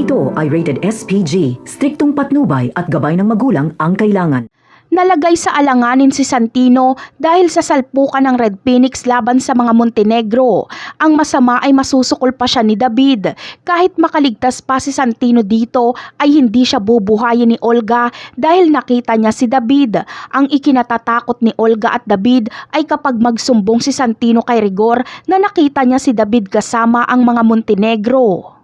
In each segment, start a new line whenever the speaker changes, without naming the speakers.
Ito ay rated SPG, striktong patnubay at gabay ng magulang ang kailangan.
Nalagay sa alanganin si Santino dahil sa salpukan ng Red Phoenix laban sa mga Montenegro. Ang masama ay masusukol pa siya ni David. Kahit makaligtas pa si Santino dito ay hindi siya bubuhayin ni Olga dahil nakita niya si David. Ang ikinatatakot ni Olga at David ay kapag magsumbong si Santino kay Rigor na nakita niya si David kasama ang mga Montenegro.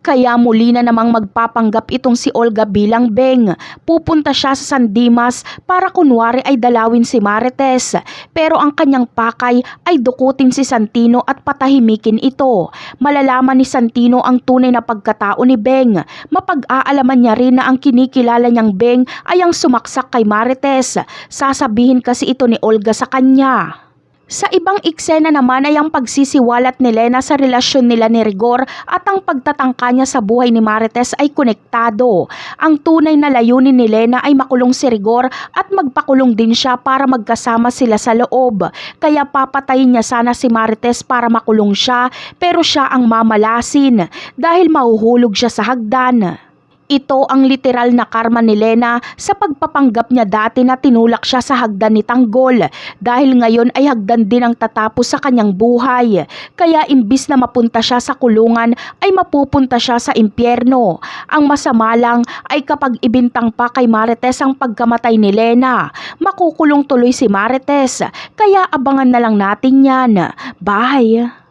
Kaya muli na namang magpapanggap itong si Olga bilang Beng. Pupunta siya sa San Dimas para kunwari ay dalawin si Marites. Pero ang kanyang pakay ay dukutin si Santino at patahimikin ito. Malalaman ni Santino ang tunay na pagkatao ni Beng. Mapag-aalaman niya rin na ang kinikilala niyang Beng ay ang sumaksak kay Marites. Sasabihin kasi ito ni Olga sa kanya. Sa ibang eksena naman ay ang pagsisiwalat ni Lena sa relasyon nila ni Rigor at ang pagtatangka niya sa buhay ni Marites ay konektado. Ang tunay na layunin ni Lena ay makulong si Rigor at magpakulong din siya para magkasama sila sa loob. Kaya papatayin niya sana si Marites para makulong siya pero siya ang mamalasin dahil mahuhulog siya sa hagdan. Ito ang literal na karma ni Lena sa pagpapanggap niya dati na tinulak siya sa hagdan ni Tanggol dahil ngayon ay hagdan din ang tatapos sa kanyang buhay. Kaya imbis na mapunta siya sa kulungan ay mapupunta siya sa impyerno. Ang masama lang ay kapag ibintang pa kay Marites ang pagkamatay ni Lena, makukulong tuloy si Marites. Kaya abangan na lang natin yan. Bye!